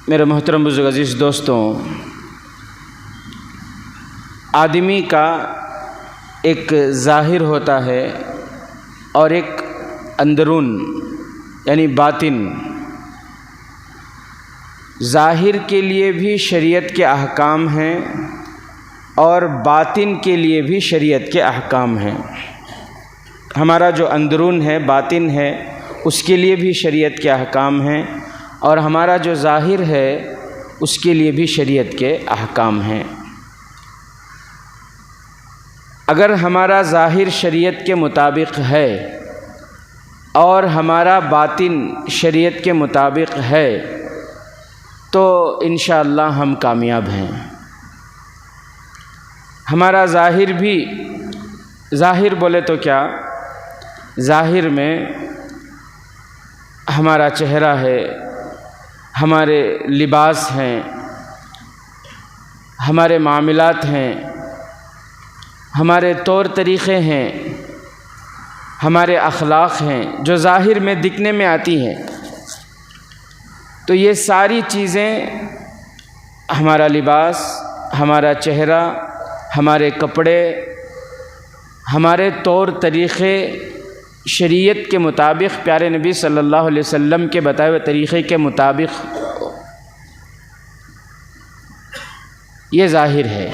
میرے محترم بزرگ عزیز دوستوں، آدمی کا ایک ظاہر ہوتا ہے اور ایک اندرون یعنی باطن۔ ظاہر کے لیے بھی شریعت کے احکام ہیں اور باطن کے لیے بھی شریعت کے احکام ہیں۔ ہمارا جو اندرون ہے، باطن ہے، اس کے لیے بھی شریعت کے احکام ہیں اور ہمارا جو ظاہر ہے اس کے لیے بھی شریعت کے احکام ہیں۔ اگر ہمارا ظاہر شریعت کے مطابق ہے اور ہمارا باطن شریعت کے مطابق ہے تو انشاءاللہ ہم کامیاب ہیں۔ ہمارا ظاہر بھی، ظاہر بولے تو کیا، ظاہر میں ہمارا چہرہ ہے، ہمارے لباس ہیں، ہمارے معاملات ہیں، ہمارے طور طریقے ہیں، ہمارے اخلاق ہیں جو ظاہر میں دکھنے میں آتی ہیں۔ تو یہ ساری چیزیں، ہمارا لباس، ہمارا چہرہ، ہمارے کپڑے، ہمارے طور طریقے شریعت کے مطابق، پیارے نبی صلی اللہ علیہ وسلم کے بتائے ہوئے طریقے کے مطابق یہ ظاہر ہے۔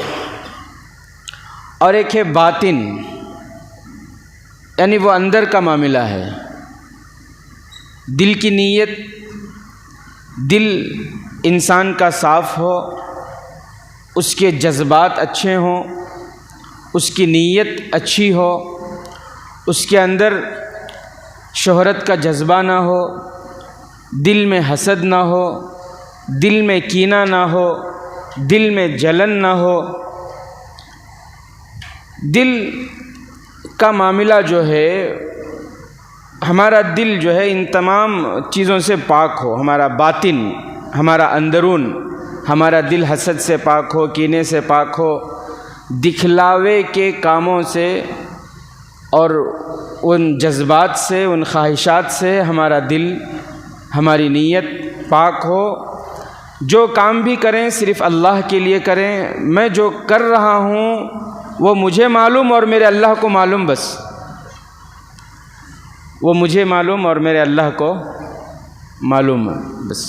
اور ایک ہے باطن، یعنی وہ اندر کا معاملہ ہے، دل کی نیت، دل انسان کا صاف ہو، اس کے جذبات اچھے ہوں، اس کی نیت اچھی ہو، اس کے اندر شہرت کا جذبہ نہ ہو، دل میں حسد نہ ہو، دل میں کینہ نہ ہو، دل میں جلن نہ ہو۔ دل کا معاملہ جو ہے، ہمارا دل جو ہے ان تمام چیزوں سے پاک ہو، ہمارا باطن، ہمارا اندرون، ہمارا دل حسد سے پاک ہو، کینے سے پاک ہو، دکھلاوے کے کاموں سے اور ان جذبات سے، ان خواہشات سے ہمارا دل، ہماری نیت پاک ہو۔ جو کام بھی کریں صرف اللہ کے لیے کریں، میں جو کر رہا ہوں وہ مجھے معلوم اور میرے اللہ کو معلوم، بس وہ مجھے معلوم اور میرے اللہ کو معلوم بس۔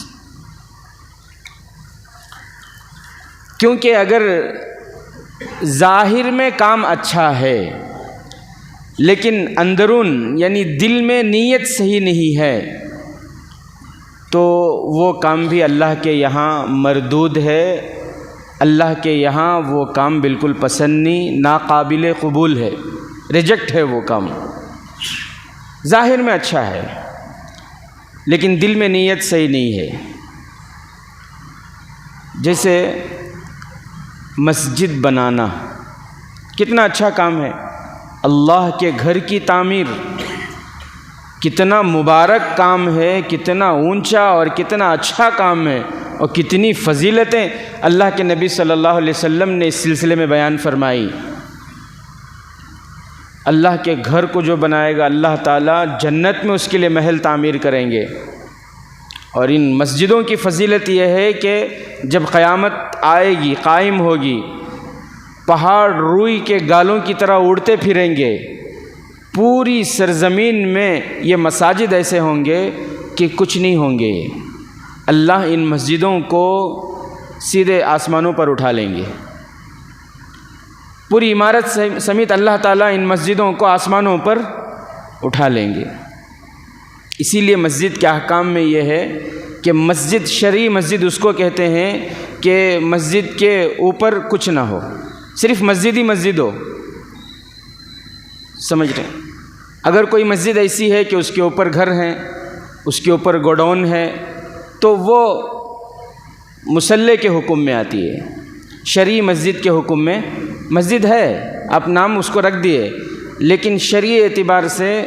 کیونکہ اگر ظاہر میں کام اچھا ہے لیکن اندرون یعنی دل میں نیت صحیح نہیں ہے تو وہ کام بھی اللہ کے یہاں مردود ہے، اللہ کے یہاں وہ کام بالکل پسند نہیں، ناقابل قبول ہے، ریجیکٹ ہے وہ کام۔ ظاہر میں اچھا ہے لیکن دل میں نیت صحیح نہیں ہے۔ جیسے مسجد بنانا کتنا اچھا کام ہے، اللہ کے گھر کی تعمیر کتنا مبارک کام ہے، کتنا اونچا اور کتنا اچھا کام ہے، اور کتنی فضیلتیں اللہ کے نبی صلی اللہ علیہ وسلم نے اس سلسلے میں بیان فرمائی۔ اللہ کے گھر کو جو بنائے گا اللہ تعالیٰ جنت میں اس کے لیے محل تعمیر کریں گے۔ اور ان مسجدوں کی فضیلت یہ ہے کہ جب قیامت آئے گی، قائم ہوگی، پہاڑ روئی کے گالوں کی طرح اڑتے پھریں گے، پوری سرزمین میں یہ مساجد ایسے ہوں گے کہ کچھ نہیں ہوں گے۔ اللہ ان مسجدوں کو سیدھے آسمانوں پر اٹھا لیں گے، پوری عمارت سمیت اللہ تعالیٰ ان مسجدوں کو آسمانوں پر اٹھا لیں گے۔ اسی لیے مسجد کے احکام میں یہ ہے کہ مسجد، شرعی مسجد اس کو کہتے ہیں کہ مسجد کے اوپر کچھ نہ ہو، صرف مسجد ہی مسجد ہو، سمجھ رہے ہیں؟ اگر کوئی مسجد ایسی ہے کہ اس کے اوپر گھر ہیں، اس کے اوپر گوڈاؤن ہے، تو وہ مصلی کے حکم میں آتی ہے، شرعی مسجد کے حکم میں مسجد ہے، آپ نام اس کو رکھ دیے، لیکن شرعی اعتبار سے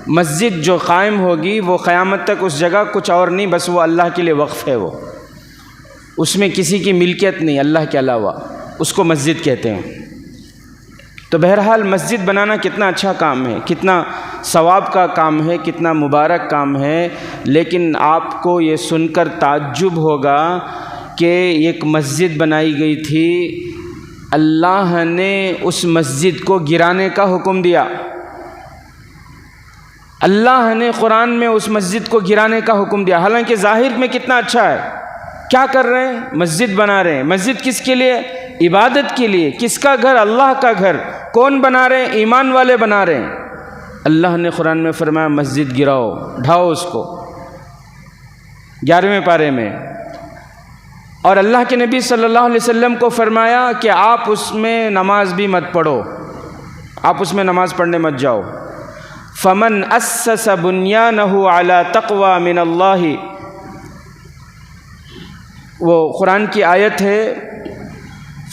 مسجد جو قائم ہوگی وہ قیامت تک اس جگہ کچھ اور نہیں، بس وہ اللہ کے لیے وقف ہے، وہ اس میں کسی کی ملکیت نہیں اللہ کے علاوہ، اس کو مسجد کہتے ہیں۔ تو بہرحال مسجد بنانا کتنا اچھا کام ہے، کتنا ثواب کا کام ہے، کتنا مبارک کام ہے، لیکن آپ کو یہ سن کر تعجب ہوگا کہ ایک مسجد بنائی گئی تھی، اللہ نے اس مسجد کو گرانے کا حکم دیا۔ اللہ نے قرآن میں اس مسجد کو گرانے کا حکم دیا، حالانکہ ظاہر میں کتنا اچھا ہے۔ کیا کر رہے ہیں؟ مسجد بنا رہے ہیں۔ مسجد کس کے لیے؟ عبادت کے لیے۔ کس کا گھر؟ اللہ کا گھر۔ کون بنا رہے ہیں؟ ایمان والے بنا رہے ہیں۔ اللہ نے قرآن میں فرمایا مسجد گراؤ، ڈھاؤ اس کو، 11ویں پارے میں۔ اور اللہ کے نبی صلی اللہ علیہ وسلم کو فرمایا کہ آپ اس میں نماز بھی مت پڑھو، آپ اس میں نماز پڑھنے مت جاؤ۔ فمن اسس بنیانہ علی تقوی من اللہ، وہ قرآن کی آیت ہے،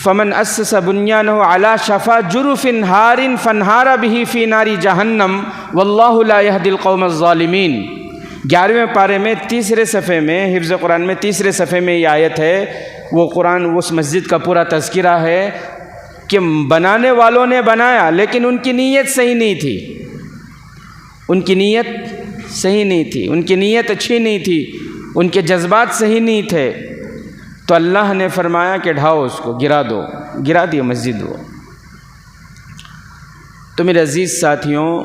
فمن اسس بنیانہ علی شفا جرف ہار فانہار بہ فی نار جہنم واللہ لا یہدی القوم الظالمین۔ 11ویں پارے میں تیسرے صفحے میں، حفظ قرآن میں تیسرے صفحے میں یہ آیت ہے۔ وہ قرآن اس مسجد کا پورا تذکرہ ہے کہ بنانے والوں نے بنایا لیکن ان کی نیت صحیح نہیں تھی، ان کی نیت صحیح نہیں تھی، ان کی نیت اچھی نہیں تھی، ان کے جذبات صحیح نہیں تھے، تو اللہ نے فرمایا کہ ڈھاؤ اس کو، گرا دو، گرا دی مسجد وہ۔ تو میرے عزیز ساتھیوں،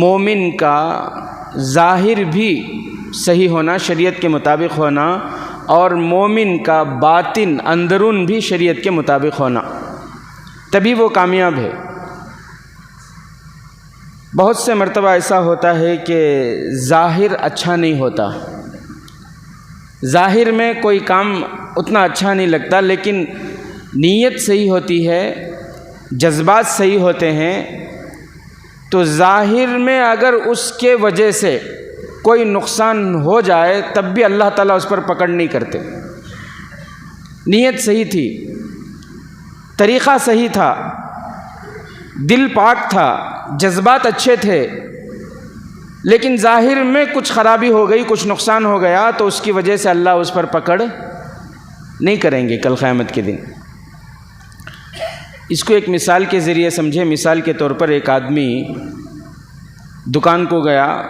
مومن کا ظاہر بھی صحیح ہونا، شریعت کے مطابق ہونا، اور مومن کا باطن اندرون بھی شریعت کے مطابق ہونا، تبھی وہ کامیاب ہے۔ بہت سے مرتبہ ایسا ہوتا ہے کہ ظاہر اچھا نہیں ہوتا، ظاہر میں کوئی کام اتنا اچھا نہیں لگتا، لیکن نیت صحیح ہوتی ہے، جذبات صحیح ہوتے ہیں، تو ظاہر میں اگر اس کے وجہ سے کوئی نقصان ہو جائے تب بھی اللہ تعالیٰ اس پر پکڑ نہیں کرتے۔ نیت صحیح تھی، طریقہ صحیح تھا، دل پاک تھا، جذبات اچھے تھے، لیکن ظاہر میں کچھ خرابی ہو گئی، کچھ نقصان ہو گیا، تو اس کی وجہ سے اللہ اس پر پکڑ نہیں کریں گے کل قیامت کے دن۔ اس کو ایک مثال کے ذریعے سمجھے۔ مثال کے طور پر ایک آدمی دکان کو گیا،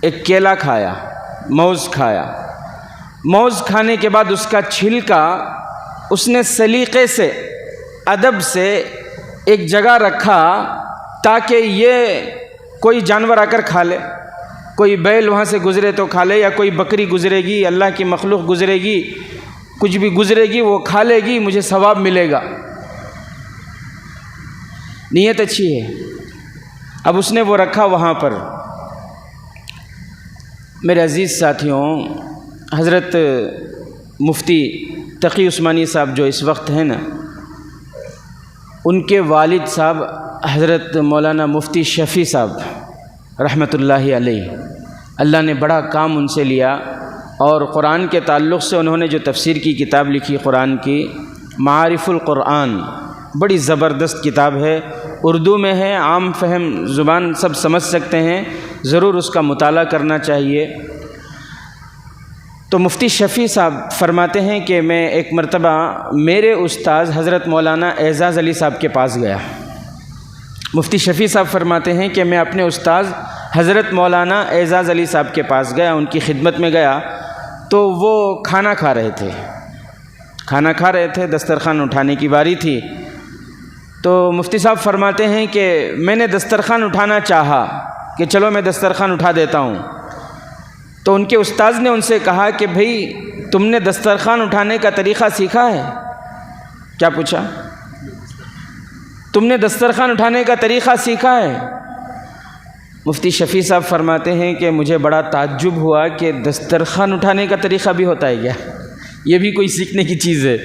ایک کیلا کھایا، موز کھایا، موز کھانے کے بعد اس کا چھلکا اس نے سلیقے سے، ادب سے ایک جگہ رکھا تاکہ یہ کوئی جانور آ کر کھا لے، کوئی بیل وہاں سے گزرے تو کھا لے، یا کوئی بکری گزرے گی، اللہ کی مخلوق گزرے گی، کچھ بھی گزرے گی وہ کھا لے گی، مجھے ثواب ملے گا۔ نیت اچھی ہے۔ اب اس نے وہ رکھا وہاں پر۔ میرے عزیز ساتھیوں، حضرت مفتی تقی عثمانی صاحب جو اس وقت ہیں نا، ان کے والد صاحب حضرت مولانا مفتی شفیع صاحب رحمۃ اللہ علیہ، اللہ نے بڑا کام ان سے لیا، اور قرآن کے تعلق سے انہوں نے جو تفسیر کی کتاب لکھی قرآن کی، معارف القرآن، بڑی زبردست کتاب ہے، اردو میں ہے، عام فہم زبان سب سمجھ سکتے ہیں، ضرور اس کا مطالعہ کرنا چاہیے۔ تو مفتی شفیع صاحب فرماتے ہیں کہ میں ایک مرتبہ میرے استاذ حضرت مولانا اعزاز علی صاحب کے پاس گیا۔ مفتی شفیع صاحب فرماتے ہیں کہ میں اپنے استاذ حضرت مولانا اعزاز علی صاحب کے پاس گیا، ان کی خدمت میں گیا، تو وہ کھانا کھا رہے تھے، دسترخوان اٹھانے کی باری تھی۔ تو مفتی صاحب فرماتے ہیں کہ میں نے دسترخوان اٹھانا چاہا کہ چلو میں دسترخوان اٹھا دیتا ہوں، تو ان کے استاذ نے ان سے کہا کہ بھئی تم نے دسترخوان اٹھانے کا طریقہ سیکھا ہے؟ کیا پوچھا؟ تم نے دسترخوان اٹھانے کا طریقہ سیکھا ہے؟ مفتی شفیع صاحب فرماتے ہیں کہ مجھے بڑا تعجب ہوا کہ دسترخوان اٹھانے کا طریقہ بھی ہوتا ہے کیا؟ یہ بھی کوئی سیکھنے کی چیز ہے؟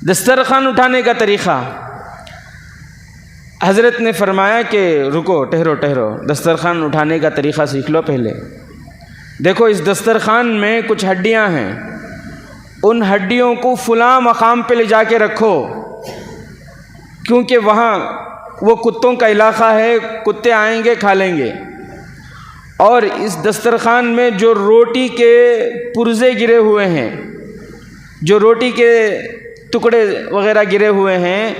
دسترخوان اٹھانے کا طریقہ۔ حضرت نے فرمایا کہ رکو، ٹھہرو، دسترخوان اٹھانے کا طریقہ سیکھ لو پہلے۔ دیکھو اس دسترخوان میں کچھ ہڈیاں ہیں، ان ہڈیوں کو فلاں مقام پہ لے جا کے رکھو، کیونکہ وہاں وہ کتوں کا علاقہ ہے، کتے آئیں گے کھا لیں گے۔ اور اس دسترخوان میں جو روٹی کے پرزے گرے ہوئے ہیں، جو روٹی کے ٹکڑے وغیرہ گرے ہوئے ہیں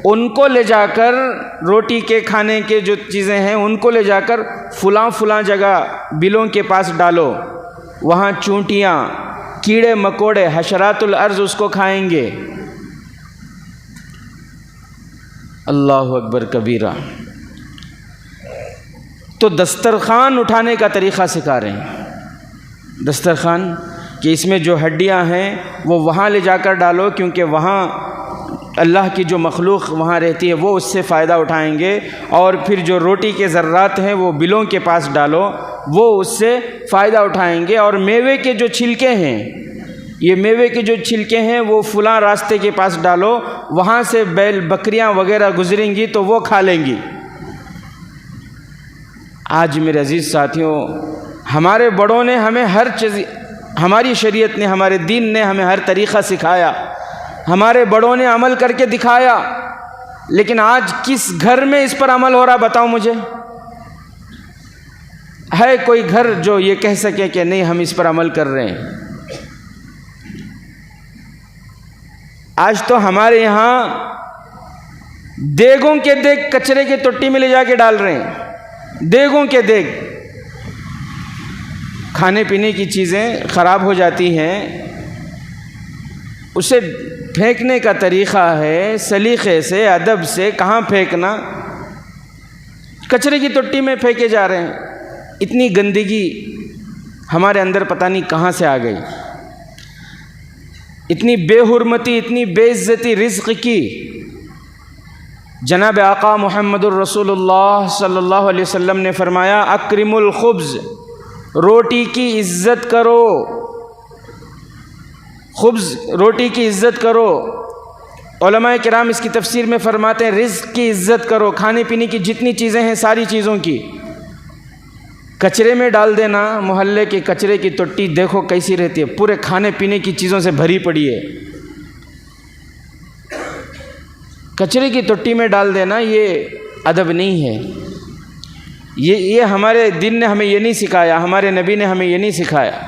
ان کو لے جا کر، روٹی کے کھانے کے جو چیزیں ہیں ان کو لے جا کر فلاں جگہ بلوں کے پاس ڈالو، وہاں چونٹیاں، کیڑے مکوڑے، حشرات الارض اس کو کھائیں گے۔ اللہ اکبر کبیرہ۔ تو دسترخوان اٹھانے کا طریقہ سکھا رہے ہیں، دسترخوان کہ اس میں جو ہڈیاں ہیں وہ وہاں لے جا کر ڈالو، کیونکہ وہاں اللہ کی جو مخلوق وہاں رہتی ہے وہ اس سے فائدہ اٹھائیں گے، اور پھر جو روٹی کے ذرات ہیں وہ بلوں کے پاس ڈالو، وہ اس سے فائدہ اٹھائیں گے۔ اور میوے کے جو چھلکے ہیں، یہ میوے کے جو چھلکے ہیں وہ فلاں راستے کے پاس ڈالو، وہاں سے بیل بکریاں وغیرہ گزریں گی تو وہ کھا لیں گی۔ آج میرے عزیز ساتھیوں، ہمارے بڑوں نے ہمیں ہر چیز، ہماری شریعت نے، ہمارے دین نے ہمیں ہر طریقہ سکھایا، ہمارے بڑوں نے عمل کر کے دکھایا، لیکن آج کس گھر میں اس پر عمل ہو رہا بتاؤ مجھے؟ ہے کوئی گھر جو یہ کہہ سکے کہ نہیں ہم اس پر عمل کر رہے ہیں؟ آج تو ہمارے یہاں دیگوں کے دیگ کچرے کی ٹوٹی میں لے جا کے ڈال رہے ہیں، دیگوں کے دیگ۔ کھانے پینے کی چیزیں خراب ہو جاتی ہیں، اسے پھینکنے کا طریقہ ہے سلیقے سے، ادب سے۔ کہاں پھینکنا؟ کچرے کی ٹوٹی میں پھینکے جا رہے ہیں۔ اتنی گندگی ہمارے اندر پتہ نہیں کہاں سے آ گئی، اتنی بے حرمتی، اتنی بے عزتی رزق کی۔ جناب آقا محمد الرسول اللہ صلی اللہ علیہ وسلم نے فرمایا، اکرم الخبز، روٹی کی عزت کرو، خبز روٹی کی عزت کرو۔ علماء کرام اس کی تفسیر میں فرماتے ہیں رزق کی عزت کرو، کھانے پینے کی جتنی چیزیں ہیں ساری چیزوں کی۔ کچرے میں ڈال دینا، محلے کے کچرے کی ٹوٹی دیکھو کیسی رہتی ہے، پورے کھانے پینے کی چیزوں سے بھری پڑی ہے۔ کچرے کی ٹوٹی میں ڈال دینا یہ ادب نہیں ہے، یہ ہمارے دین نے ہمیں یہ نہیں سکھایا، ہمارے نبی نے ہمیں یہ نہیں سکھایا۔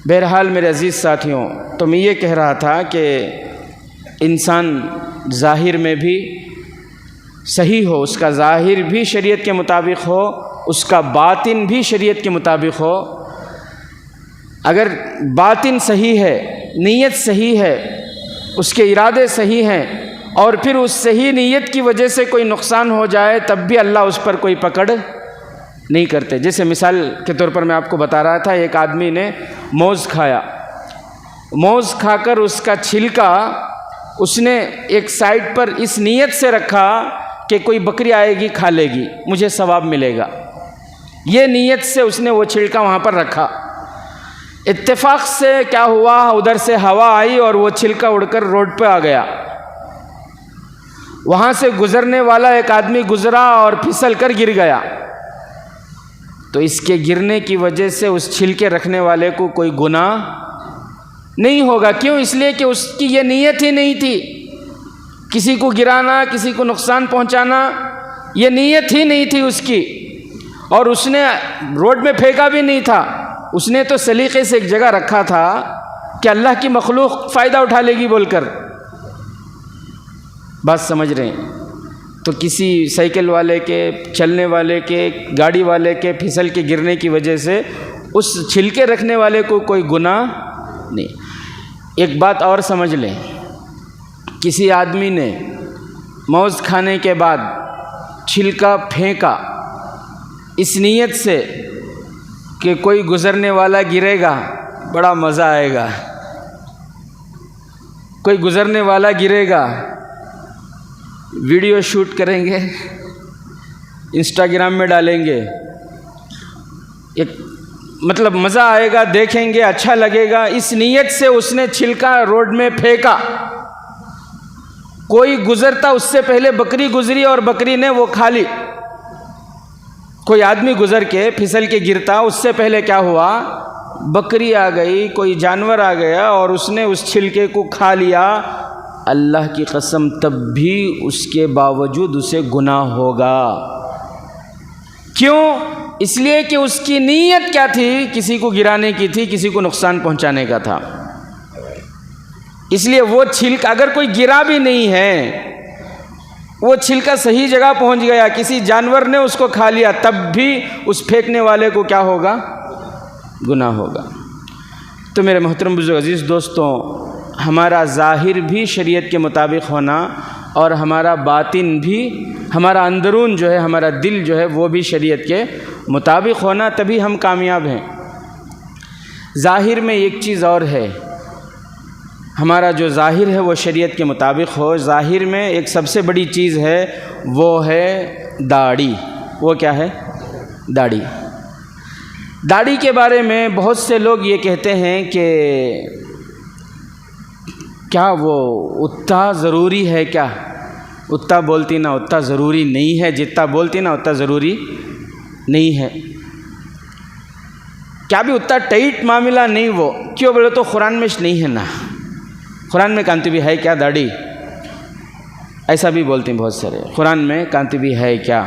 بہرحال میرے عزیز ساتھیوں، تو میں یہ کہہ رہا تھا کہ انسان ظاہر میں بھی صحیح ہو، اس کا ظاہر بھی شریعت کے مطابق ہو، اس کا باطن بھی شریعت کے مطابق ہو۔ اگر باطن صحیح ہے، نیت صحیح ہے، اس کے ارادے صحیح ہیں، اور پھر اس صحیح نیت کی وجہ سے کوئی نقصان ہو جائے تب بھی اللہ اس پر کوئی پکڑ نہیں کرتے۔ جیسے مثال کے طور پر میں آپ کو بتا رہا تھا، ایک آدمی نے موز کھایا، موز کھا کر اس کا چھلکا اس نے ایک سائڈ پر اس نیت سے رکھا کہ کوئی بکری آئے گی کھا لے گی، مجھے ثواب ملے گا، یہ نیت سے اس نے وہ چھلکا وہاں پر رکھا۔ اتفاق سے کیا ہوا، ادھر سے ہوا آئی اور وہ چھلکا اڑ کر روڈ پہ آ گیا۔ وہاں سے گزرنے والا ایک آدمی گزرا اور پھسل کر گر گیا، تو اس کے گرنے کی وجہ سے اس چھلکے رکھنے والے کو کوئی گناہ نہیں ہوگا۔ کیوں؟ اس لیے کہ اس کی یہ نیت ہی نہیں تھی، کسی کو گرانا، کسی کو نقصان پہنچانا، یہ نیت ہی نہیں تھی اس کی، اور اس نے روڈ میں پھینکا بھی نہیں تھا، اس نے تو سلیقے سے ایک جگہ رکھا تھا کہ اللہ کی مخلوق فائدہ اٹھا لے گی بول کر۔ بات سمجھ رہے ہیں؟ تو کسی سائیکل والے کے، چلنے والے کے، گاڑی والے کے پھسل کے گرنے کی وجہ سے اس چھلکے رکھنے والے کو کوئی گناہ نہیں۔ ایک بات اور سمجھ لیں، کسی آدمی نے موز کھانے کے بعد چھلکا پھینکا اس نیت سے کہ کوئی گزرنے والا گرے گا بڑا مزہ آئے گا، کوئی گزرنے والا گرے گا، ویڈیو شوٹ کریں گے، انسٹاگرام میں ڈالیں گے، ایک مطلب مزہ آئے گا، دیکھیں گے، اچھا لگے گا، اس نیت سے اس نے چھلکا روڈ میں پھینکا۔ کوئی گزرتا، اس سے پہلے بکری گزری اور بکری نے وہ کھا لی۔ کوئی آدمی گزر کے پھسل کے گرتا، اس سے پہلے کیا ہوا، بکری آ گئی، کوئی جانور آ گیا اور اس نے اس چھلکے کو کھا لیا۔ اللہ کی قسم تب بھی اس کے باوجود اسے گناہ ہوگا۔ کیوں؟ اس لیے کہ اس کی نیت کیا تھی، کسی کو گرانے کی تھی، کسی کو نقصان پہنچانے کا تھا۔ اس لیے وہ چھلکا اگر کوئی گرا بھی نہیں ہے، وہ چھلکا صحیح جگہ پہنچ گیا، کسی جانور نے اس کو کھا لیا، تب بھی اس پھینکنے والے کو کیا ہوگا؟ گناہ ہوگا۔ تو میرے محترم بزرگ عزیز دوستوں، ہمارا ظاہر بھی شریعت کے مطابق ہونا اور ہمارا باطن بھی، ہمارا اندرون جو ہے، ہمارا دل جو ہے، وہ بھی شریعت کے مطابق ہونا، تبھی ہم کامیاب ہیں۔ ظاہر میں ایک چیز اور ہے، ہمارا جو ظاہر ہے وہ شریعت کے مطابق ہو۔ ظاہر میں ایک سب سے بڑی چیز ہے، وہ ہے داڑھی۔ وہ کیا ہے؟ داڑھی۔ داڑھی کے بارے میں بہت سے لوگ یہ کہتے ہیں کہ کیا وہ اتنا ضروری ہے؟ کیا اتنا بولتی نہ اتنا ضروری نہیں ہے، جتنا بولتی نہ اتنا ضروری نہیں ہے؟ کیا بھی اتنا ٹائٹ معاملہ نہیں؟ وہ کیوں بولے تو قرآن میں نہیں ہے نا، قرآن میں کانتی بھی ہے کیا داڑھی؟ ایسا بھی بولتے ہیں بہت سارے، قرآن میں کانتی بھی ہے کیا؟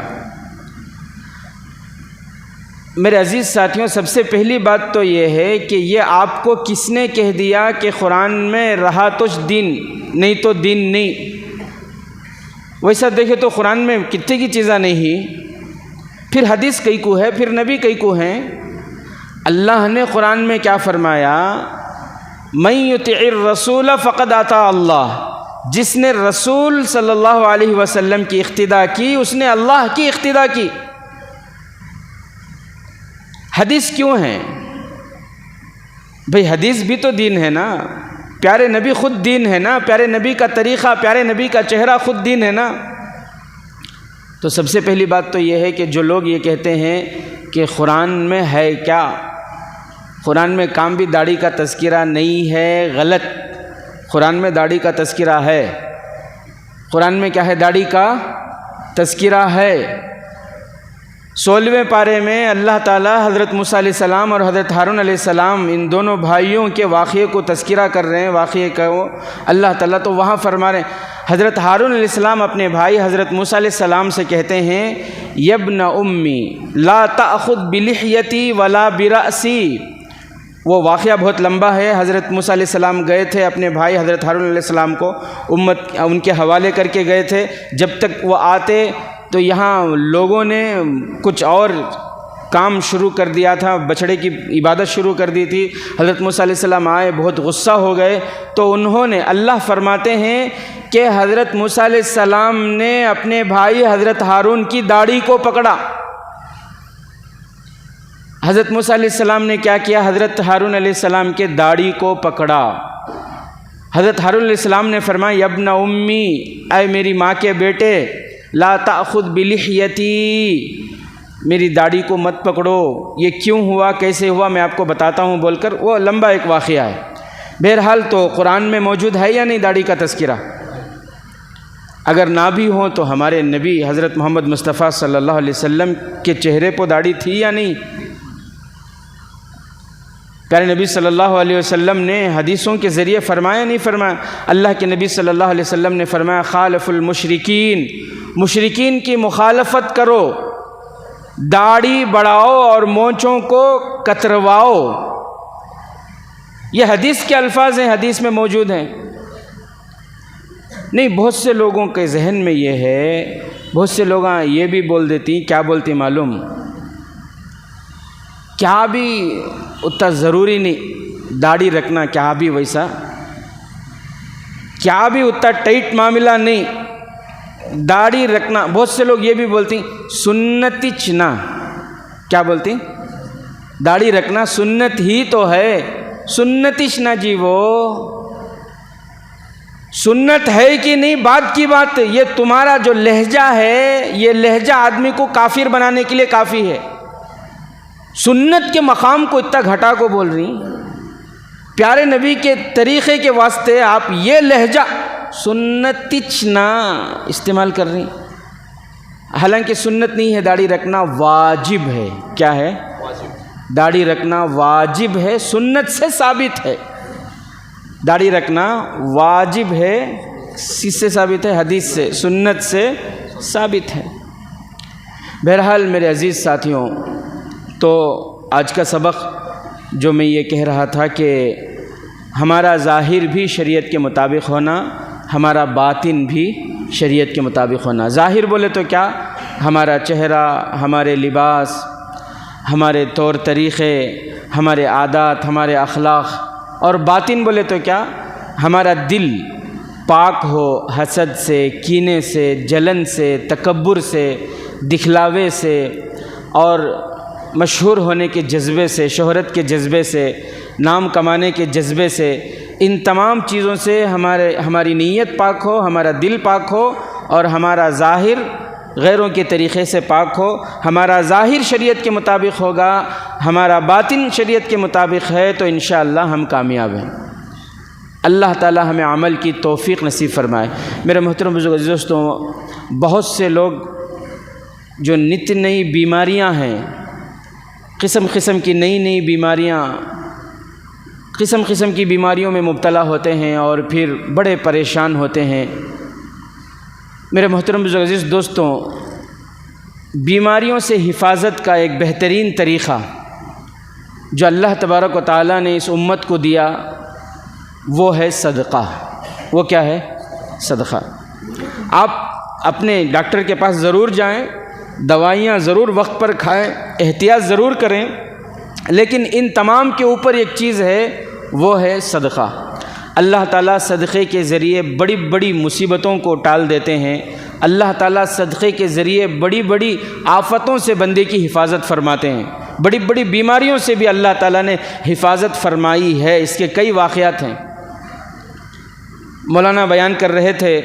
میرے عزیز ساتھیوں، سب سے پہلی بات تو یہ ہے کہ یہ آپ کو کس نے کہہ دیا کہ قرآن میں رہا تو دین، نہیں تو دین نہیں؟ ویسا دیکھے تو قرآن میں کتنے کی چیزیں نہیں، پھر حدیث کئی کو ہے، پھر نبی کئی کو ہیں۔ اللہ نے قرآن میں کیا فرمایا؟ من یطع الرسول فقد اطاع اللہ، جس نے رسول صلی اللہ علیہ وسلم کی اقتداء کی، اس نے اللہ کی اقتداء کی۔ حدیث کیوں ہے بھئی؟ حدیث بھی تو دین ہے نا، پیارے نبی خود دین ہے نا، پیارے نبی کا طریقہ، پیارے نبی کا چہرہ خود دین ہے نا۔ تو سب سے پہلی بات تو یہ ہے کہ جو لوگ یہ کہتے ہیں کہ قرآن میں ہے کیا، قرآن میں کام بھی داڑھی کا تذکرہ نہیں ہے، غلط۔ قرآن میں داڑھی کا تذکرہ ہے، قرآن میں کیا ہے؟ داڑھی کا تذکرہ ہے۔ 16ویں پارے میں اللہ تعالیٰ حضرت موسیٰ علیہ السلام اور حضرت ہارون علیہ السلام، ان دونوں بھائیوں کے واقعے کو تذکرہ کر رہے ہیں، واقعے کا وہ اللہ تعالیٰ تو وہاں فرما رہے ہیں۔ حضرت ہارون علیہ السلام اپنے بھائی حضرت موسیٰ علیہ السلام سے کہتے ہیں، یبن امی لا تأخذ بلحیتی ولا برأسی۔ وہ واقعہ بہت لمبا ہے۔ حضرت موسیٰ علیہ السلام گئے تھے اپنے بھائی حضرت ہارون علیہ السلام کو ان کے حوالے کر کے گئے تھے۔ جب تک وہ آتے تو یہاں لوگوں نے کچھ اور کام شروع کر دیا تھا، بچڑے کی عبادت شروع کر دی تھی۔ حضرت موسیٰ علیہ السلام آئے، بہت غصہ ہو گئے، تو انہوں نے، اللہ فرماتے ہیں کہ حضرت موسیٰ علیہ السلام نے اپنے بھائی حضرت ہارون کی داڑھی کو پکڑا۔ حضرت موسیٰ علیہ السلام نے کیا کیا؟ حضرت ہارون علیہ السلام کے داڑھی کو پکڑا۔ حضرت ہارون علیہ السلام نے فرمایا، یبن امی، اے میری ماں کے بیٹے، لا تأخذ بلحیتی، میری داڑھی کو مت پکڑو۔ یہ کیوں ہوا، کیسے ہوا، میں آپ کو بتاتا ہوں بول کر وہ لمبا ایک واقعہ ہے۔ بہرحال تو قرآن میں موجود ہے یا نہیں داڑھی کا تذکرہ؟ اگر نہ بھی ہو تو ہمارے نبی حضرت محمد مصطفیٰ صلی اللہ علیہ وسلم کے چہرے پہ داڑھی تھی یا نہیں؟ پیارے نبی صلی اللہ علیہ وسلم نے حدیثوں کے ذریعے فرمایا نہیں فرمایا؟ اللہ کے نبی صلی اللہ علیہ وسلم نے فرمایا، خالف المشرکین، مشرکین کی مخالفت کرو، داڑھی بڑھاؤ اور مونچھوں کو کترواؤ۔ یہ حدیث کے الفاظ ہیں، حدیث میں موجود ہیں۔ نہیں، بہت سے لوگوں کے ذہن میں یہ ہے، بہت سے لوگ یہ بھی بول دیتی، کیا بولتی معلوم؟ کیا بھی اتنا ضروری نہیں داڑھی رکھنا، کیا بھی ویسا، کیا بھی اتنا ٹائٹ معاملہ نہیں داڑھی رکھنا۔ بہت سے لوگ یہ بھی بولتی سنتی چنا، کیا بولتی؟ داڑھی رکھنا سنت ہی تو ہے، سنتی چنا جی، وہ سنت ہے کہ نہیں بات کی بات۔ یہ تمہارا جو لہجہ ہے، یہ لہجہ آدمی کو کافر بنانے کے لیے کافی ہے۔ سنت کے مقام کو اتنا گھٹا کو بول رہی، پیارے نبی کے طریقے کے واسطے آپ یہ لہجہ سنتچنا استعمال کر رہی، حالانکہ سنت نہیں ہے، داڑھی رکھنا واجب ہے۔ کیا ہے؟ داڑھی رکھنا واجب ہے، سنت سے ثابت ہے۔ داڑھی رکھنا واجب ہے، کس سے ثابت ہے؟ حدیث سے، سنت سے ثابت ہے۔ بہرحال میرے عزیز ساتھیوں، تو آج کا سبق جو میں یہ کہہ رہا تھا کہ ہمارا ظاہر بھی شریعت کے مطابق ہونا، ہمارا باطن بھی شریعت کے مطابق ہونا۔ ظاہر بولے تو کیا؟ ہمارا چہرہ، ہمارے لباس، ہمارے طور طریقے، ہمارے عادات، ہمارے اخلاق۔ اور باطن بولے تو کیا؟ ہمارا دل پاک ہو حسد سے، کینے سے، جلن سے، تکبر سے، دکھلاوے سے اور مشہور ہونے کے جذبے سے، شہرت کے جذبے سے، نام کمانے کے جذبے سے، ان تمام چیزوں سے ہماری نیت پاک ہو، ہمارا دل پاک ہو اور ہمارا ظاہر غیروں کے طریقے سے پاک ہو۔ ہمارا ظاہر شریعت کے مطابق ہوگا، ہمارا باطن شریعت کے مطابق ہے تو انشاءاللہ ہم کامیاب ہیں۔ اللہ تعالی ہمیں عمل کی توفیق نصیب فرمائے۔ میرے محترم بزرگ دوستوں، بہت سے لوگ جو نت نئی بیماریاں ہیں، قسم قسم کی نئی بیماریاں، قسم قسم کی بیماریوں میں مبتلا ہوتے ہیں اور پھر بڑے پریشان ہوتے ہیں۔ میرے محترم بزرگ عزیز دوستوں، بیماریوں سے حفاظت کا ایک بہترین طریقہ جو اللہ تبارک و تعالیٰ نے اس امت کو دیا وہ ہے صدقہ۔ وہ کیا ہے؟ صدقہ۔ آپ اپنے ڈاکٹر کے پاس ضرور جائیں، دوائیاں ضرور وقت پر کھائیں، احتیاط ضرور کریں، لیکن ان تمام کے اوپر ایک چیز ہے، وہ ہے صدقہ۔ اللہ تعالیٰ صدقے کے ذریعے بڑی بڑی مصیبتوں کو ٹال دیتے ہیں۔ اللہ تعالیٰ صدقے کے ذریعے بڑی بڑی آفتوں سے بندے کی حفاظت فرماتے ہیں، بڑی بڑی بیماریوں سے بھی اللہ تعالیٰ نے حفاظت فرمائی ہے۔ اس کے کئی واقعات ہیں۔ مولانا بیان کر رہے تھے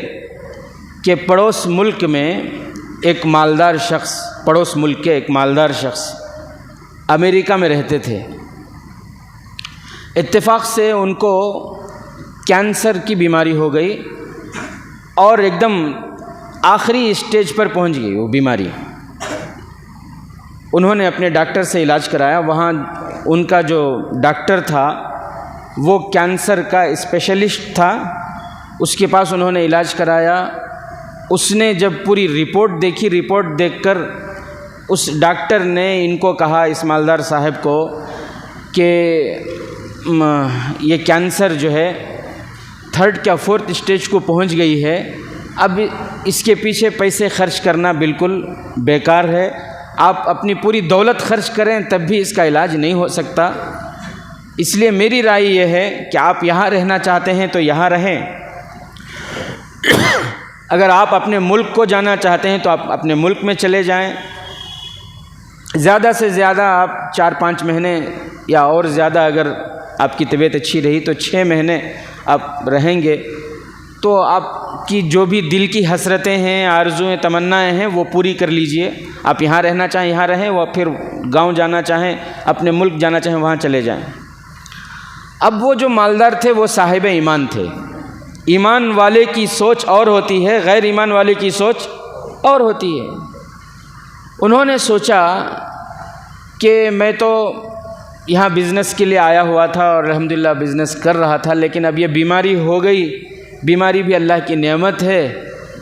کہ پڑوس ملک میں ایک مالدار شخص، پڑوس ملک کے ایک مالدار شخص امریکہ میں رہتے تھے۔ اتفاق سے ان کو کینسر کی بیماری ہو گئی اور ایک دم آخری اسٹیج پر پہنچ گئی وہ بیماری۔ انہوں نے اپنے ڈاکٹر سے علاج کرایا۔ وہاں ان کا جو ڈاکٹر تھا وہ کینسر کا اسپیشلسٹ تھا، اس کے پاس انہوں نے علاج کرایا۔ اس نے جب پوری رپورٹ دیکھی، رپورٹ دیکھ کر اس ڈاکٹر نے ان کو کہا، اس مالدار صاحب کو، کہ یہ کینسر جو ہے 3rd یا 4th اسٹیج کو پہنچ گئی ہے، اب اس کے پیچھے پیسے خرچ کرنا بالکل بیکار ہے، آپ اپنی پوری دولت خرچ کریں تب بھی اس کا علاج نہیں ہو سکتا، اس لیے میری رائے یہ ہے کہ آپ یہاں رہنا چاہتے ہیں تو یہاں رہیں، اگر آپ اپنے ملک کو جانا چاہتے ہیں تو آپ اپنے ملک میں چلے جائیں، زیادہ سے زیادہ آپ 4-5 مہینے یا اور زیادہ اگر آپ کی طبیعت اچھی رہی تو 6 مہینے آپ رہیں گے تو آپ کی جو بھی دل کی حسرتیں ہیں، آرزویں، تمنائیں ہیں وہ پوری کر لیجئے۔ آپ یہاں رہنا چاہیں یہاں رہیں، وہ پھر گاؤں جانا چاہیں، اپنے ملک جانا چاہیں وہاں چلے جائیں۔ اب وہ جو مالدار تھے وہ صاحب ایمان تھے۔ ایمان والے کی سوچ اور ہوتی ہے، غیر ایمان والے کی سوچ اور ہوتی ہے۔ انہوں نے سوچا کہ میں تو یہاں بزنس کے لیے آیا ہوا تھا اور الحمدللہ بزنس کر رہا تھا، لیکن اب یہ بیماری ہو گئی، بیماری بھی اللہ کی نعمت ہے،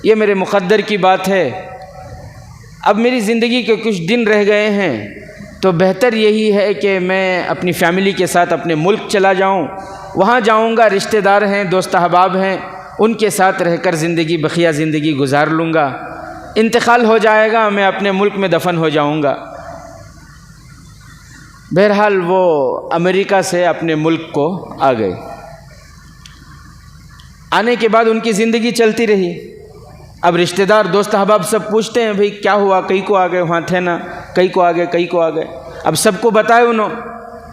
یہ میرے مقدر کی بات ہے، اب میری زندگی کے کچھ دن رہ گئے ہیں تو بہتر یہی ہے کہ میں اپنی فیملی کے ساتھ اپنے ملک چلا جاؤں، وہاں جاؤں گا، رشتہ دار ہیں، دوست احباب ہیں، ان کے ساتھ رہ کر زندگی بقیہ زندگی گزار لوں گا، انتقال ہو جائے گا، میں اپنے ملک میں دفن ہو جاؤں گا۔ بہرحال وہ امریکہ سے اپنے ملک کو آ گئے۔ آنے کے بعد ان کی زندگی چلتی رہی۔ اب رشتہ دار، دوست احباب سب پوچھتے ہیں بھئی کیا ہوا، کئی کو آ گئے، وہاں تھے نا، کئی کو آ گئے، کئی کو آ گئے۔ اب سب کو بتائے انہوں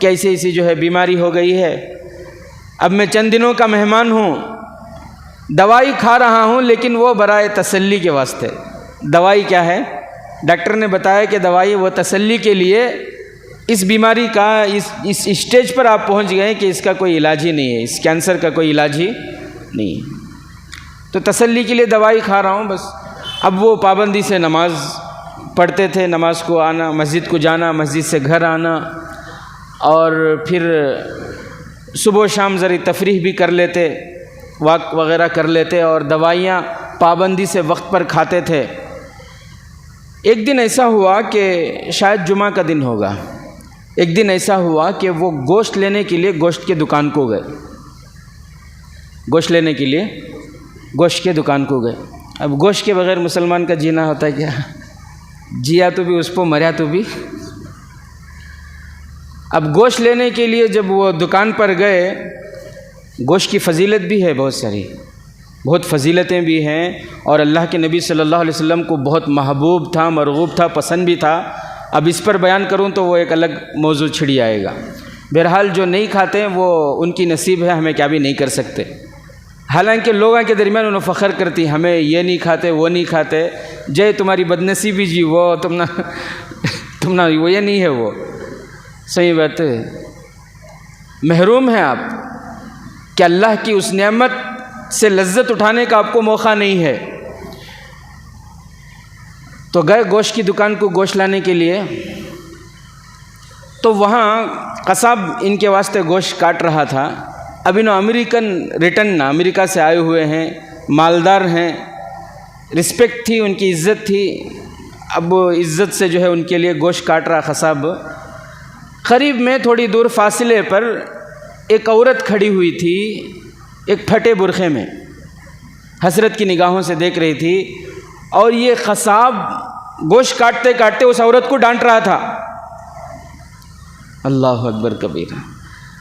کہ ایسی جو ہے بیماری ہو گئی ہے، اب میں چند دنوں کا مہمان ہوں، دوائی کھا رہا ہوں، لیکن وہ برائے تسلی کے واسطے۔ دوائی کیا ہے؟ ڈاکٹر نے بتایا کہ دوائی وہ تسلی کے لیے، اس بیماری کا اس اسٹیج پر آپ پہنچ گئے کہ اس کا کوئی علاج ہی نہیں ہے، اس کینسر کا کوئی علاج ہی نہیں، تو تسلی کے لیے دوائی کھا رہا ہوں بس۔ اب وہ پابندی سے نماز پڑھتے تھے، نماز کو آنا، مسجد کو جانا، مسجد سے گھر آنا، اور پھر صبح و شام ذرا تفریح بھی کر لیتے، واک وغیرہ کر لیتے، اور دوائیاں پابندی سے وقت پر کھاتے تھے۔ ایک دن ایسا ہوا کہ شاید جمعہ کا دن ہوگا، ایک دن ایسا ہوا کہ وہ گوشت لینے کے لیے گوشت کے دکان کو گئے۔ گوشت لینے کے لیے گوشت کے دکان کو گئے. اب گوشت کے بغیر مسلمان کا جینا ہوتا ہے کیا؟ جیا تو بھی اس پہ، مریا تو بھی. اب گوشت لینے کے لیے جب وہ دکان پر گئے، گوشت کی فضیلت بھی ہے بہت ساری، بہت فضیلتیں بھی ہیں، اور اللہ کے نبی صلی اللہ علیہ وسلم کو بہت محبوب تھا، مرغوب تھا، پسند بھی تھا. اب اس پر بیان کروں تو وہ ایک الگ موضوع چھڑی آئے گا. بہرحال جو نہیں کھاتے ہیں وہ ان کی نصیب ہے، ہمیں کیا بھی نہیں کر سکتے. حالانکہ لوگوں کے درمیان انہوں فخر کرتی، ہمیں یہ نہیں کھاتے، وہ نہیں کھاتے. جے تمہاری بدنصیبی جی، وہ تم نہ وہ یہ نہیں ہے، وہ صحیح بات ہے. محروم ہیں آپ کہ اللہ کی اس نعمت سے لذت اٹھانے کا آپ کو موقع نہیں ہے. تو گئے گوشت کی دکان کو گوشت لانے کے لیے، تو وہاں قصاب ان کے واسطے گوشت کاٹ رہا تھا. اب انہوں امریکن ریٹرن، امریکہ سے آئے ہوئے ہیں، مالدار ہیں، رسپیکٹ تھی، ان کی عزت تھی. اب عزت سے جو ہے ان کے لیے گوشت کاٹ رہا قصاب. قریب میں تھوڑی دور فاصلے پر ایک عورت کھڑی ہوئی تھی، ایک پھٹے برقعے میں، حسرت کی نگاہوں سے دیکھ رہی تھی. اور یہ قصاب گوشت کاٹتے کاٹتے اس عورت کو ڈانٹ رہا تھا. اللہ اکبر کبیرہ.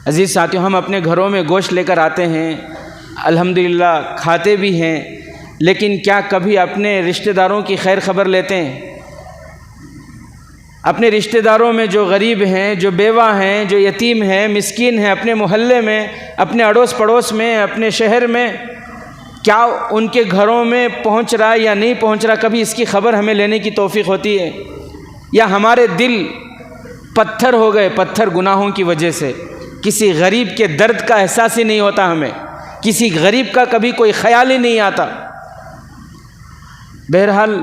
عزیز ساتھیوں، ہم اپنے گھروں میں گوشت لے کر آتے ہیں، الحمدللہ کھاتے بھی ہیں، لیکن کیا کبھی اپنے رشتہ داروں کی خیر خبر لیتے ہیں؟ اپنے رشتہ داروں میں جو غریب ہیں، جو بیوہ ہیں، جو یتیم ہیں، مسکین ہیں، اپنے محلے میں، اپنے اڑوس پڑوس میں، اپنے شہر میں، کیا ان کے گھروں میں پہنچ رہا ہے یا نہیں پہنچ رہا؟ کبھی اس کی خبر ہمیں لینے کی توفیق ہوتی ہے؟ یا ہمارے دل پتھر ہو گئے، پتھر گناہوں کی وجہ سے؟ کسی غریب کے درد کا احساس ہی نہیں ہوتا، ہمیں کسی غریب کا کبھی کوئی خیال ہی نہیں آتا. بہرحال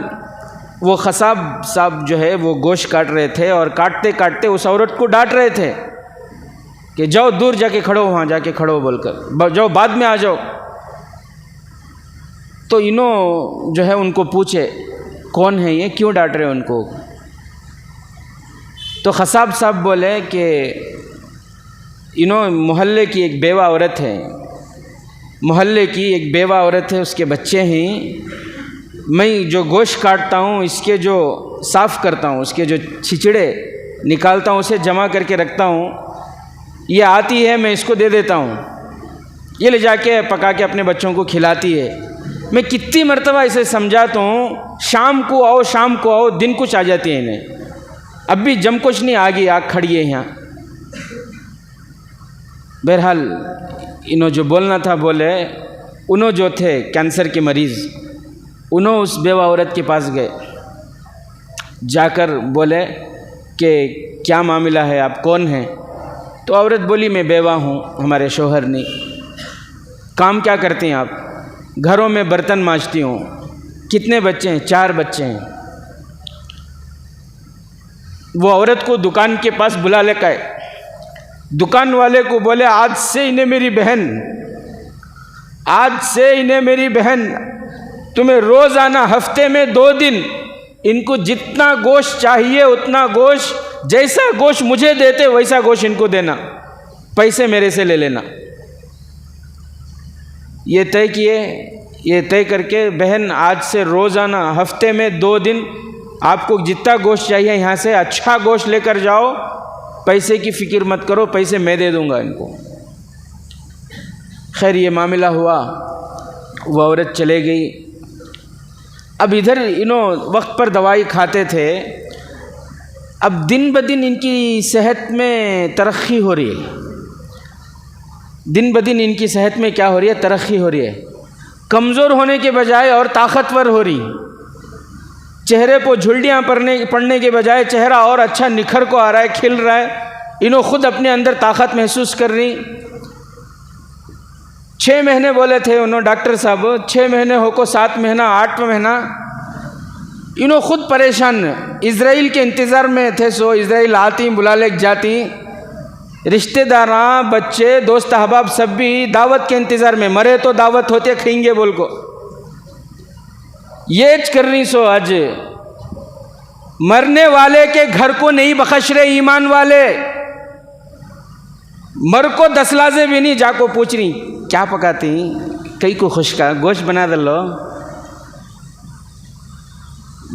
وہ قصاب صاحب جو ہے وہ گوشت کاٹ رہے تھے، اور کاٹتے کاٹتے اس عورت کو ڈانٹ رہے تھے کہ جاؤ دور جا کے کھڑو، وہاں جا کے کھڑو بول کر، جاؤ بعد میں آ جاؤ. تو انہوں جو ہے ان کو پوچھے کون ہے یہ، کیوں ڈانٹ رہے ان کو؟ تو قصاب صاحب بولے کہ انہوں محلے کی ایک بیوہ عورت ہے، محلے کی ایک بیوہ عورت ہے، اس کے بچے ہیں. میں جو گوشت کاٹتا ہوں، اس کے جو صاف کرتا ہوں، اس کے جو چھچڑے نکالتا ہوں، اسے جمع کر کے رکھتا ہوں. یہ آتی ہے، میں اس کو دے دیتا ہوں، یہ لے جا کے پکا کے اپنے بچوں کو کھلاتی ہے. میں کتنی مرتبہ اسے سمجھاتا ہوں، شام کو آؤ، شام کو آؤ، دن کچھ آ جاتی ہے انہیں. اب بھی جم کچھ نہیں، آگے آگ کھڑی ہے یہاں. بہرحال انہوں جو بولنا تھا بولے. انہوں جو تھے کینسر کے مریض، انہوں اس بیوہ عورت کے پاس گئے، جا کر بولے کہ کیا معاملہ ہے، آپ کون ہیں؟ تو عورت بولی میں بیوہ ہوں، ہمارے شوہر نہیں. کام کیا کرتے ہیں آپ؟ گھروں میں برتن مانجتی ہوں. کتنے بچے ہیں؟ 4 بچے ہیں. وہ عورت کو دکان کے پاس بلا لے گئے. دکان والے کو بولے آج سے انہیں میری بہن، آج سے انہیں میری بہن، تمہیں روزانہ ہفتے میں 2 دن ان کو جتنا گوشت چاہیے اتنا گوشت، جیسا گوشت مجھے دیتے ویسا گوشت ان کو دینا، پیسے میرے سے لے لینا. یہ طے کیے، یہ طے کر کے بہن آج سے روزانہ ہفتے میں 2 دن آپ کو جتنا گوشت چاہیے یہاں سے اچھا گوشت لے کر جاؤ، پیسے کی فکر مت کرو، پیسے میں دے دوں گا ان کو. خیر یہ معاملہ ہوا، وہ عورت چلے گئی. اب ادھر انہوں وقت پر دوائی کھاتے تھے. اب دن بدن ان کی صحت میں ترقی ہو رہی ہے، دن بدن ان کی صحت میں کیا ہو رہی ہے؟ ترقی ہو رہی ہے. کمزور ہونے کے بجائے اور طاقتور ہو رہی. چہرے پہ جھلڈیاں پڑنے کے بجائے چہرہ اور اچھا نکھر کو آ رہا ہے، کھل رہا ہے. انہوں خود اپنے اندر طاقت محسوس کر رہی. 6 مہینے بولے تھے انہوں ڈاکٹر صاحب، 6 مہینے ہو کو 7 مہینہ 8 مہینہ. انہوں خود پریشان، اسرائیل کے انتظار میں تھے. سو اسرائیل آتی، بلا لے جاتی، رشتہ داراں، بچے، دوست احباب سب بھی دعوت کے انتظار میں. مرے تو دعوت ہوتے کھائیں گے بول کو. یہ کر رہی. سو آج مرنے والے کے گھر کو نہیں بخش رہے ایمان والے. مر کو 10 لازے بھی نہیں، جا کو پوچھ رہی کیا پکاتی. کئی کو خشکا گوشت بنا دلو.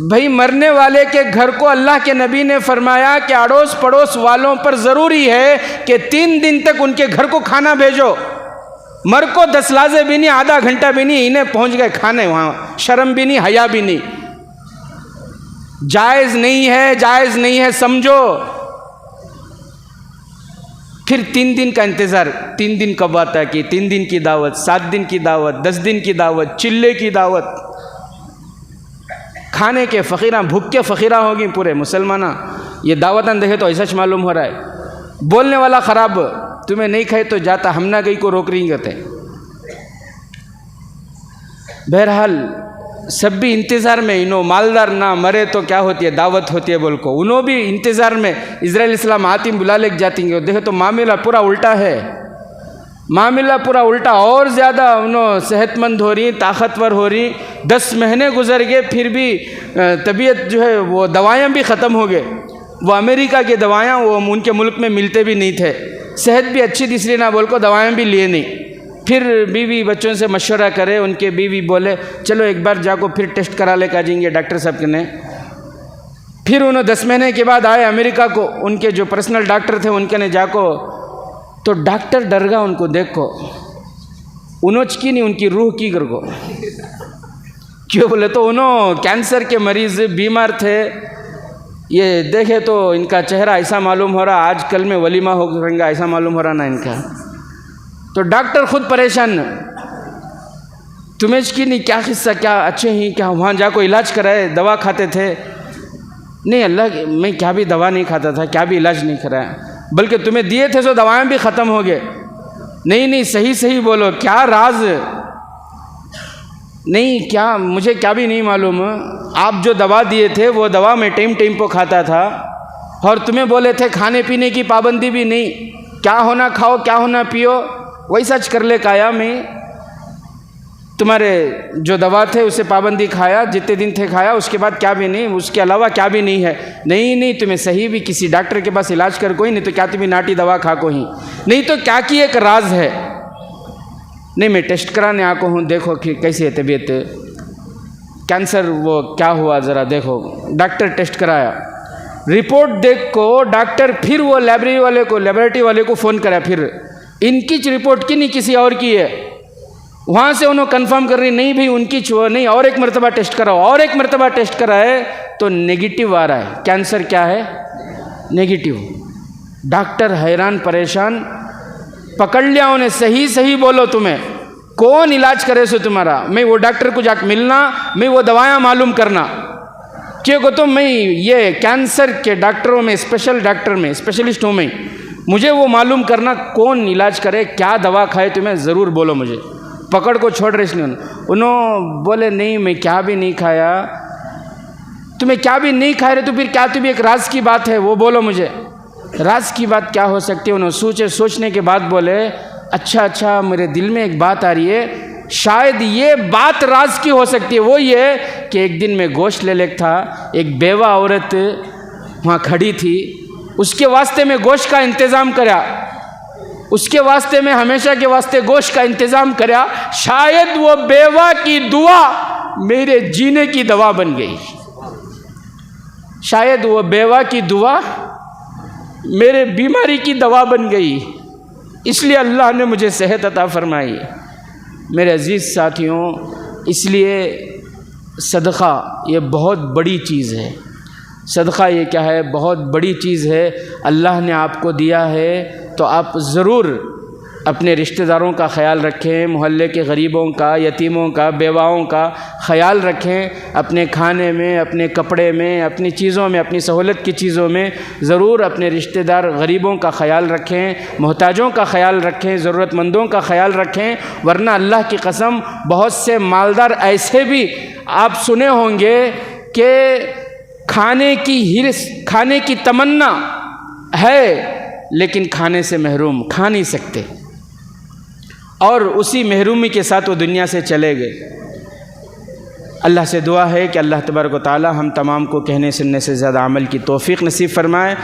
بھائی مرنے والے کے گھر کو اللہ کے نبی نے فرمایا کہ اڑوس پڑوس والوں پر ضروری ہے کہ 3 دن تک ان کے گھر کو کھانا بھیجو. مر کو 10 لحظے بھی نہیں, آدھا گھنٹہ بھی نہیں, انہیں پہنچ گئے کھانے, وہاں شرم بھی نہیں, حیا بھی نہیں. جائز نہیں ہے, جائز نہیں ہے, سمجھو. پھر 3 دن کا انتظار. 3 دن کب آتا ہے کہ 3 دن کی دعوت, 7 دن کی دعوت, 10 دن کی دعوت, چلے کی دعوت. کھانے کے فقیراں, بھوک کے فقیراں ہوگی پورے مسلمانہ. یہ دعوتاں دیکھے تو ایسا معلوم ہو رہا ہے. بولنے والا خراب, تمہیں نہیں کھائے تو جاتا, ہم نہ گئی کو روک رہی گتے. بہرحال سب بھی انتظار میں, انہوں مالدار نہ مرے تو کیا ہوتی ہے, دعوت ہوتی ہے بول کو, انہوں بھی انتظار میں. اسرائیل اسلام آتی بلا لے جاتی ہیں. دیکھے تو معاملہ پورا الٹا ہے, معاملہ پورا الٹا. اور زیادہ انہوں صحت مند ہو رہی, طاقتور ہو رہی. 10 مہینے گزر گئے پھر بھی طبیعت جو ہے وہ دوائیاں بھی ختم ہو گئے. وہ امریکہ کی دوائیاں وہ ان کے ملک میں ملتے بھی نہیں تھے. صحت بھی اچھی تیسری نہ بول کو دوائیاں بھی لیے نہیں. پھر بیوی بچوں سے مشورہ کرے, ان کے بیوی بولے چلو ایک بار جا کو پھر ٹیسٹ کرا لے کے آ جائیں گے ڈاکٹر صاحب کے نے. پھر انہوں 10 مہینے کے بعد آئے امریکہ کو, ان کے جو پرسنل ڈاکٹر تھے ان کے نے جا کو, تو ڈاکٹر ڈر گا ان کو دیکھ کو. انہوں چکی نہیں, ان کی روح کی کر کو. کیوں بولے تو انہوں کینسر کے مریض بیمار تھے. یہ دیکھے تو ان کا چہرہ ایسا معلوم ہو رہا, آج کل میں ولیمہ ہو کریں گا ایسا معلوم ہو رہا نا ان کا. تو ڈاکٹر خود پریشان, تمہیں کی نہیں کیا قصہ, کیا اچھے ہی کیا وہاں جا کو علاج کرائے, دوا کھاتے تھے. نہیں اللہ, میں کیا بھی دوا نہیں کھاتا تھا, کیا بھی علاج نہیں کرایا, بلکہ تمہیں دیے تھے سو دوائیں بھی ختم ہو گئے. نہیں صحیح بولو, کیا راز. نہیں کیا, مجھے کیا بھی نہیں معلوم. آپ جو دوا دیے تھے وہ دوا میں ٹائم پہ کھاتا تھا, اور تمہیں بولے تھے کھانے پینے کی پابندی بھی نہیں, کیا ہونا کھاؤ کیا ہونا پیو, وہی سچ کر لے کھایا. میں تمہارے جو دوا تھے اسے پابندی کھایا, جتنے دن تھے کھایا, اس کے بعد کیا بھی نہیں, اس کے علاوہ کیا بھی نہیں ہے. نہیں تمہیں صحیح بھی کسی ڈاکٹر کے پاس علاج کر کوئی, نہیں تو کیا تمہیں ناٹی دوا کھا کو ہی, نہیں تو کیا کی ایک راز ہے. نہیں میں ٹیسٹ کرانے آ کو ہوں, دیکھو کہ کیسی ہے طبیعت, کینسر وہ کیا ہوا ذرا دیکھو. ڈاکٹر ٹیسٹ کرایا, رپورٹ دیکھ کو ڈاکٹر پھر وہ لیبارٹری والے کو فون کرا, پھر ان کی رپورٹ کی نہیں کسی اور کی ہے. وہاں سے انہوں کنفرم کر رہی, نہیں بھائی ان کی نہیں, اور ایک مرتبہ ٹیسٹ کراؤ, اور ایک مرتبہ ٹیسٹ کرائے تو نیگیٹو آ رہا ہے. کینسر کیا ہے, نیگیٹو. ڈاکٹر حیران پریشان, پکڑ لیا انہیں, صحیح بولو تمہیں کون علاج کرے سو تمہارا. میں وہ ڈاکٹر کو جا کے ملنا, میں وہ دوائیاں معلوم کرنا. کیوں کہ تم, میں یہ کینسر کے ڈاکٹروں میں اسپیشلسٹ ہوں, میں مجھے وہ معلوم کرنا کون علاج کرے, کیا دوا کھائے تمہیں ضرور بولو مجھے. پکڑ کو چھوڑ رہے اس نے. انہوں بولے نہیں میں کیا بھی نہیں کھایا. تمہیں کیا بھی نہیں کھا رہے تو پھر کیا تمہیں ایک راز کی بات ہے وہ بولو مجھے. راز کی بات کیا ہو سکتی ہے. انہوں سوچنے کے بعد بولے اچھا میرے دل میں ایک بات آ رہی ہے, شاید یہ بات راز کی ہو سکتی ہے. وہ یہ کہ ایک دن میں گوشت لے لے تھا, ایک بیوہ عورت وہاں کھڑی تھی, اس کے واسطے میں گوشت کا انتظام کرا, اس کے واسطے میں ہمیشہ کے واسطے گوشت کا انتظام کرا. شاید وہ بیوہ کی دعا میرے جینے کی دوا بن گئی, شاید وہ بیوہ کی دعا میرے بیماری کی دوا بن گئی, اس لیے اللہ نے مجھے صحت عطا فرمائی. میرے عزیز ساتھیوں, اس لیے صدقہ یہ بہت بڑی چیز ہے. صدقہ یہ کیا ہے, بہت بڑی چیز ہے. اللہ نے آپ کو دیا ہے تو آپ ضرور اپنے رشتہ داروں کا خیال رکھیں, محلے کے غریبوں کا, یتیموں کا, بیواؤں کا خیال رکھیں. اپنے کھانے میں, اپنے کپڑے میں, اپنی چیزوں میں, اپنی سہولت کی چیزوں میں ضرور اپنے رشتہ دار غریبوں کا خیال رکھیں, محتاجوں کا خیال رکھیں, ضرورت مندوں کا خیال رکھیں. ورنہ اللہ کی قسم بہت سے مالدار ایسے بھی آپ سنے ہوں گے کہ کھانے کی ہرس, کھانے کی تمنا ہے لیکن کھانے سے محروم, کھا نہیں سکتے, اور اسی محرومی کے ساتھ وہ دنیا سے چلے گئے. اللہ سے دعا ہے کہ اللہ تبارک و تعالی ہم تمام کو کہنے سننے سے زیادہ عمل کی توفیق نصیب فرمائے.